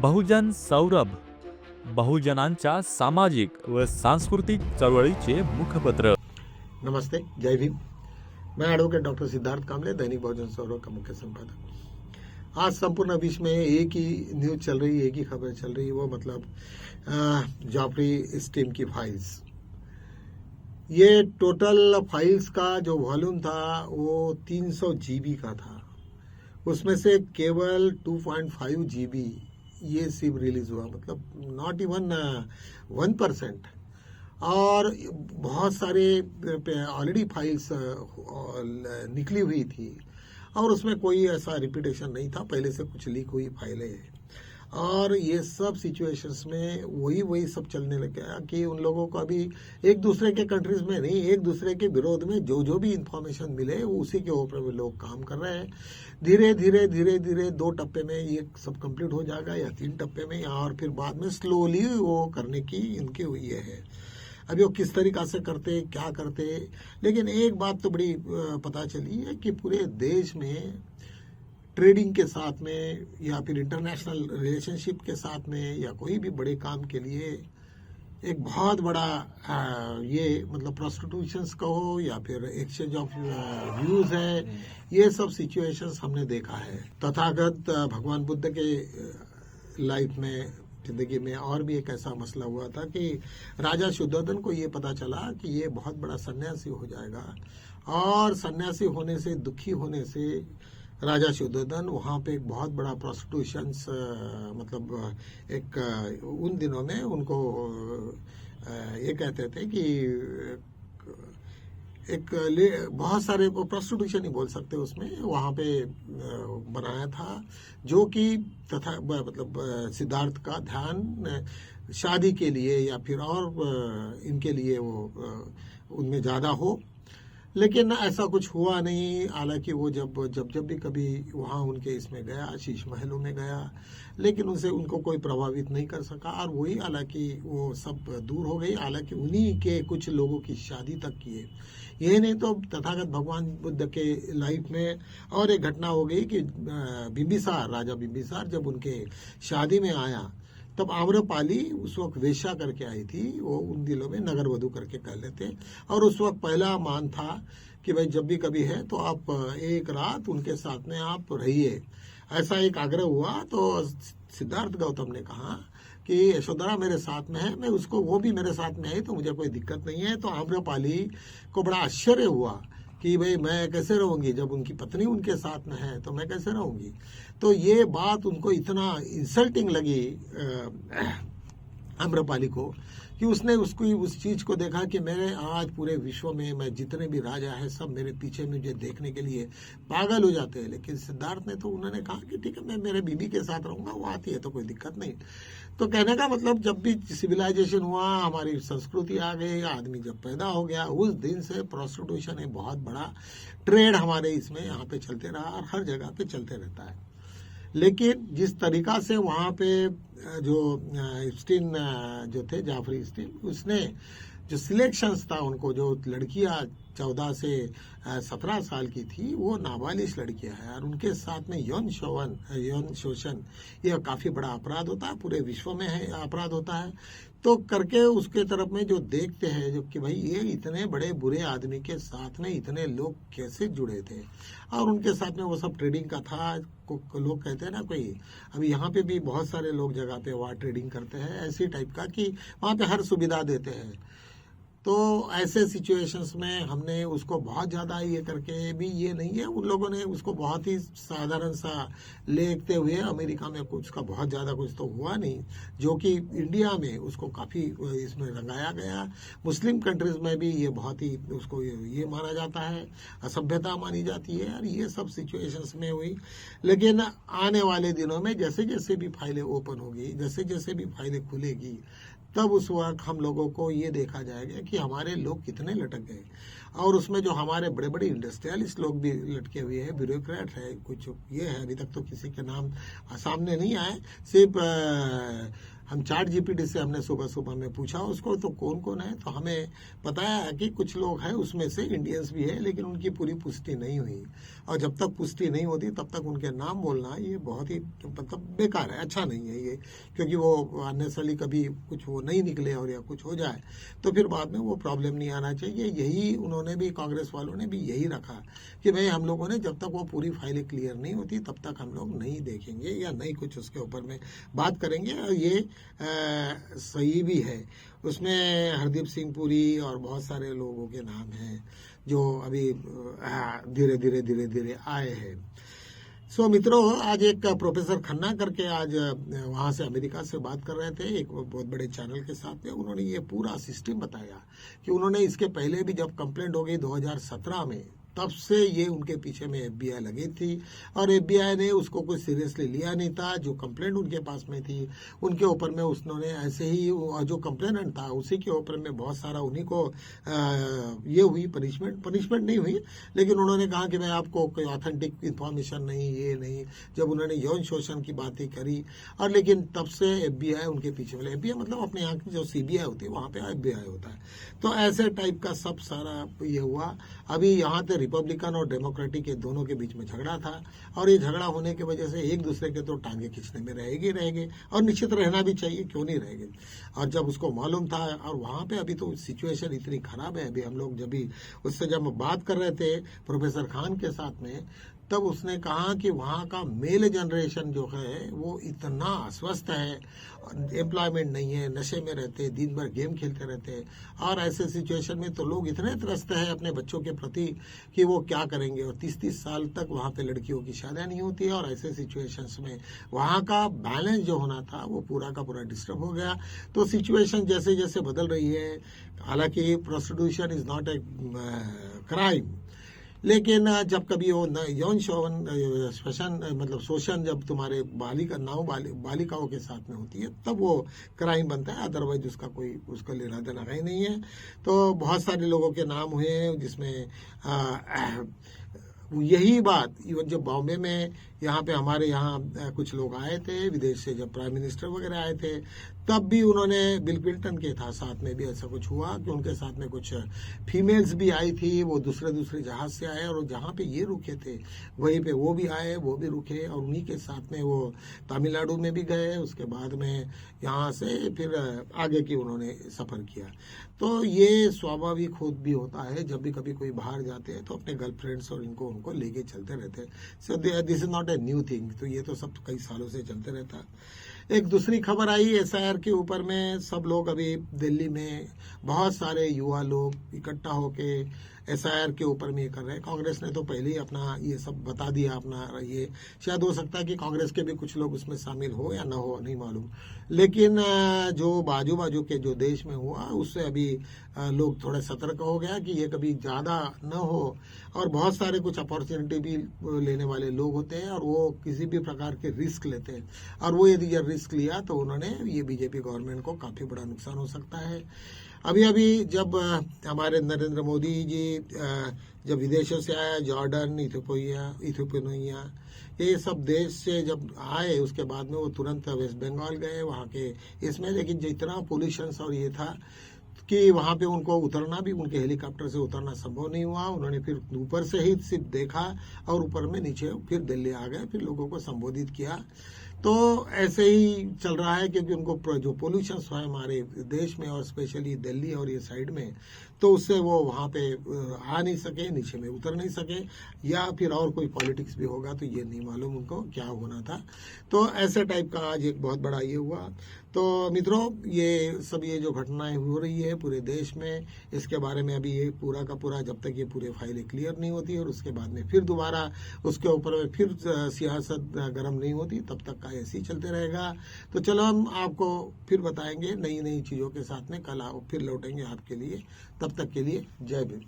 बहुजन सौरभ, बहुजनांच्या सामाजिक व सांस्कृतिक चळवळीचे मुखपत्र. नमस्ते, जय भीम। मैं एडवोकेट डॉक्टर सिद्धार्थ कामले, दैनिक बहुजन सौरभ का मुख्य संपादक। आज संपूर्ण विश्व में एक ही न्यूज चल रही है, एक ही खबर चल रही है, वो मतलब जाफरी स्टीम की फाइल्स। ये टोटल फाइल्स का जो वॉल्यूम था वो 300 जीबी का था। उसमें से केवल 2.5 जीबी ये सिर्फ रिलीज हुआ, मतलब नॉट इवन 1%। और बहुत सारे ऑलरेडी फाइल्स निकली हुई थी और उसमें कोई ऐसा रिपीटेशन नहीं था, पहले से कुछ लीक हुई फाइलें हैं। और ये सब सिचुएशंस में वही सब चलने लग गया कि उन लोगों को अभी एक दूसरे के कंट्रीज में नहीं, एक दूसरे के विरोध में जो भी इंफॉर्मेशन मिले वो उसी के ऊपर लोग काम कर रहे हैं। धीरे धीरे 2 टप्पे में ये सब कंप्लीट हो जाएगा या 3 टप्पे में, और फिर बाद में स्लोली वो करने की इनकी हुई है। अभी वो किस तरीका से करते, क्या करते, लेकिन एक बात तो बड़ी पता चली है कि पूरे देश में ट्रेडिंग के साथ में या फिर इंटरनेशनल रिलेशनशिप के साथ में या कोई भी बड़े काम के लिए एक बहुत बड़ा ये मतलब प्रोस्टिट्यूशंस का हो या फिर एक्सचेंज ऑफ व्यूज है, ये सब सिचुएशंस हमने देखा है। तथागत भगवान बुद्ध के लाइफ में, जिंदगी में और भी एक ऐसा मसला हुआ था कि राजा शुद्धोधन को ये पता चला कि ये बहुत बड़ा सन्यासी हो जाएगा, और सन्यासी होने से, दुखी होने से राजा शुद्धोधन वहाँ पे एक बहुत बड़ा प्रोस्टिट्यूशंस मतलब एक उन दिनों में उनको ये कहते थे कि एक बहुत सारे प्रोस्टिट्यूशन ही बोल सकते उसमें वहाँ पे बनाया था, जो कि तथा मतलब सिद्धार्थ का ध्यान शादी के लिए या फिर और इनके लिए वो उनमें ज़्यादा हो। लेकिन ऐसा कुछ हुआ नहीं। हालांकि वो जब भी कभी वहाँ उनके इसमें गया, शीश महलों में गया, लेकिन उनसे उनको कोई प्रभावित नहीं कर सका, और वही हालांकि वो सब दूर हो गई। हालांकि उन्हीं के कुछ लोगों की शादी तक किए। ये नहीं तो तथागत भगवान बुद्ध के लाइफ में और एक घटना हो गई कि बिंबिसार, राजा बिंबिसार जब उनके शादी में आया तब आम्रपाली उस वक्त वेश्या करके आई थी। वो उन दिनों में नगर वधू करके कह लेते, और उस वक्त पहला मान था कि भाई जब भी कभी है तो आप एक रात उनके साथ में आप रहिए। ऐसा एक आग्रह हुआ तो सिद्धार्थ गौतम ने कहा कि यशोधरा मेरे साथ में है, मैं उसको, वो भी मेरे साथ में है तो मुझे कोई दिक्कत नहीं है। तो आम्रपाली को बड़ा आश्चर्य हुआ कि भाई मैं कैसे रहूंगी, जब उनकी पत्नी उनके साथ में है तो मैं कैसे रहूंगी। तो ये बात उनको इतना इंसल्टिंग लगी आम्रपाली को कि उसने उसको उस चीज को देखा कि मेरे आज पूरे विश्व में मैं जितने भी राजा है सब मेरे पीछे मुझे देखने के लिए पागल हो जाते हैं। लेकिन सिद्धार्थ ने तो उन्होंने कहा कि ठीक है, मैं मेरे बीबी के साथ रहूंगा, वो आती है तो कोई दिक्कत नहीं। तो कहने का मतलब जब भी सिविलाइजेशन हुआ, हमारी संस्कृति आ गई, आदमी जब पैदा हो गया, उस दिन से प्रोस्टिट्यूशन एक बहुत बड़ा ट्रेड हमारे इसमें यहाँ पे चलते रहा और हर जगह पे चलते रहता है। लेकिन जिस तरीका से वहाँ पे जो स्टीन जो थे, जाफरी स्टीन, उसने जो सिलेक्शंस था उनको, जो लड़कियां 14 से 17 साल की थी, वो नाबालिग लड़कियां हैं, और उनके साथ में यौन शोषण ये काफी बड़ा अपराध होता है, पूरे विश्व में है अपराध होता है। तो करके उसके तरफ में जो देखते हैं जो कि भाई ये इतने बड़े बुरे आदमी के साथ में इतने लोग कैसे जुड़े थे, और उनके साथ में वो सब ट्रेडिंग का था। लोग कहते हैं ना, कोई अभी यहाँ पे भी बहुत सारे लोग जगह पे वहाँ ट्रेडिंग करते हैं ऐसी टाइप का कि वहाँ पे हर सुविधा देते हैं। तो ऐसे सिचुएशंस में हमने उसको बहुत ज़्यादा ये करके भी ये नहीं है, उन लोगों ने उसको बहुत ही साधारण सा लेते हुए, अमेरिका में कुछ का बहुत ज़्यादा कुछ तो हुआ नहीं, जो कि इंडिया में उसको काफ़ी इसमें रंगाया गया। मुस्लिम कंट्रीज में भी ये बहुत ही उसको ये माना जाता है, असभ्यता मानी जाती है, और ये सब सिचुएशंस में हुई। लेकिन आने वाले दिनों में जैसे जैसे भी फाइलें ओपन होगी, जैसे जैसे भी फाइलें खुलेगी, तब उस वक्त हम लोगों को ये देखा जाएगा कि हमारे लोग कितने लटक गए, और उसमें जो हमारे बड़े बड़े इंडस्ट्रियलिस्ट लोग भी लटके हुए हैं, ब्यूरोक्रेट है, कुछ ये है, अभी तक तो किसी के नाम सामने नहीं आए, सिर्फ हम चैट जीपीटी से हमने सुबह सुबह में पूछा उसको तो कौन कौन है, तो हमें बताया कि कुछ लोग हैं, उसमें से इंडियंस भी है, लेकिन उनकी पूरी पुष्टि नहीं हुई। और जब तक पुष्टि नहीं होती तब तक उनके नाम बोलना ये बहुत ही मतलब बेकार है, अच्छा नहीं है ये, क्योंकि वो अननेसेसरली कभी कुछ वो नहीं निकले और या कुछ हो जाए तो फिर बाद में वो प्रॉब्लम नहीं आना चाहिए। यही उन्होंने भी, कांग्रेस वालों ने भी यही रखा कि भाई हम लोगों ने जब तक वो पूरी फाइलें क्लियर नहीं होती तब तक हम लोग नहीं देखेंगे या नहीं कुछ उसके ऊपर में बात करेंगे। और ये सही भी है। उसमें हरदीप सिंह पुरी और बहुत सारे लोगों के नाम हैं जो अभी धीरे धीरे आए हैं। सो मित्रों, आज एक प्रोफेसर खन्ना करके आज वहां से अमेरिका से बात कर रहे थे एक बहुत बड़े चैनल के साथ में। उन्होंने ये पूरा सिस्टम बताया कि उन्होंने इसके पहले भी जब कंप्लेंट हो गई 2017 में, तब से ये उनके पीछे में एफबीआई लगी थी और एफबीआई ने उसको कुछ सीरियसली लिया नहीं था। जो कंप्लेंट उनके पास में थी उनके ऊपर में उसने ऐसे ही जो कंप्लेनेंट था उसी के ऊपर में बहुत सारा उन्हीं को ये हुई पनिशमेंट नहीं हुई, लेकिन उन्होंने कहा कि भाई आपको कोई ऑथेंटिक इंफॉर्मेशन नहीं, ये नहीं, जब उन्होंने यौन शोषण की बातें करी। और लेकिन तब से एफबीआई उनके पीछे में, एफबीआई मतलब अपने यहाँ की जो सीबीआई होती है वहां पे एफबीआई होता है। तो ऐसे टाइप का सब सारा ये हुआ। अभी यहाँ पे रिपब्लिकन और डेमोक्रेटिक के दोनों के बीच में झगड़ा था और ये झगड़ा होने की वजह से एक दूसरे के तो टांगे खींचने में रहेंगे और निश्चित रहना भी चाहिए, क्यों नहीं रहेंगे। और जब उसको मालूम था, और वहां पे अभी तो सिचुएशन इतनी खराब है, अभी हम लोग जब बात कर रहे थे प्रोफेसर खान के साथ में, तब उसने कहा कि वहाँ का मेल जनरेशन जो है वो इतना अस्वस्थ है, एम्प्लॉयमेंट नहीं है, नशे में रहते, दिन भर गेम खेलते रहते, और ऐसे सिचुएशन में तो लोग इतने त्रस्त हैं अपने बच्चों के प्रति कि वो क्या करेंगे। और 30-30 साल तक वहाँ पे लड़कियों की शादियां नहीं होती है, और ऐसे सिचुएशंस में वहाँ का बैलेंस जो होना था वो पूरा का पूरा डिस्टर्ब हो गया। तो सिचुएशन जैसे जैसे बदल रही है, हालांकि prostitution is not a crime, लेकिन जब कभी वो यौन शोषण मतलब शोषण जब तुम्हारे बालिकाओं के साथ में होती है तब वो क्राइम बनता है, अदरवाइज उसका लेना देना कहीं नहीं है। तो बहुत सारे लोगों के नाम हुए हैं जिसमें यही बात इवन जब बॉम्बे में यहाँ पे हमारे यहाँ कुछ लोग आए थे विदेश से, जब प्राइम मिनिस्टर वगैरह आए थे, तब भी उन्होंने, बिल क्लिंटन के था साथ में भी ऐसा कुछ हुआ कि उनके साथ में कुछ फीमेल्स भी आई थी, वो दूसरे जहाज से आए और जहाँ पे ये रुके थे वहीं पे वो भी आए, वो भी रुके, और उन्हीं के साथ में वो तमिलनाडु में भी गए, उसके बाद में यहाँ से फिर आगे की उन्होंने सफर किया। तो ये स्वाभाविक खुद भी होता है, जब भी कभी कोई बाहर जाते हैं तो अपने गर्लफ्रेंड्स और उनको लेके चलते रहते हैं। So this is not a new thing, तो ये तो सब कई सालों से चलते रहता है। एक दूसरी खबर आई एसआईआर के ऊपर में, सब लोग अभी दिल्ली में बहुत सारे युवा लोग इकट्ठा होके एसआईआर के ऊपर में ये कर रहे हैं। कांग्रेस ने तो पहले ही अपना ये सब बता दिया अपना, ये शायद हो सकता है कि कांग्रेस के भी कुछ लोग उसमें शामिल हो या ना हो, नहीं मालूम, लेकिन जो बाजू के जो देश में हुआ उससे अभी लोग थोड़े सतर्क हो गया कि ये कभी ज्यादा न हो। और बहुत सारे कुछ अपॉर्चुनिटी भी लेने वाले लोग होते हैं और वो किसी भी प्रकार के रिस्क लेते हैं, और वो यदि रिस्क लिया तो उन्होंने ये बीजेपी गवर्नमेंट को काफी बड़ा नुकसान हो सकता है। अभी जब हमारे नरेंद्र मोदी जी जब विदेशों से आया, जॉर्डन, इथियोपिया, ये सब देश से जब आए, उसके बाद में वो तुरंत वेस्ट बंगाल गए वहाँ के इसमें, लेकिन जितना पोल्यूशन और ये था कि वहाँ पे उनको उतरना भी, उनके हेलीकॉप्टर से उतरना संभव नहीं हुआ। उन्होंने फिर ऊपर से ही सिर्फ देखा और ऊपर में नीचे फिर दिल्ली आ गए, फिर लोगों को संबोधित किया। तो ऐसे ही चल रहा है क्योंकि उनको जो पोल्यूशन है हमारे देश में और स्पेशली दिल्ली और ये साइड में, तो उससे वो वहाँ पे आ नहीं सके, नीचे में उतर नहीं सके, या फिर और कोई पॉलिटिक्स भी होगा तो ये नहीं मालूम उनको क्या होना था। तो ऐसे टाइप का आज एक बहुत बड़ा ये हुआ। तो मित्रों, ये सब ये जो घटनाएं हो रही है पूरे देश में, इसके बारे में अभी ये पूरा का पूरा जब तक ये पूरे फाइलें क्लियर नहीं होती और उसके बाद में फिर दोबारा उसके ऊपर में फिर सियासत गर्म नहीं होती, तब तक का ऐसे ही चलते रहेगा। तो चलो हम आपको फिर बताएंगे नई चीजों के साथ में, कल फिर लौटेंगे आपके लिए। तब तक के लिए जय भीम।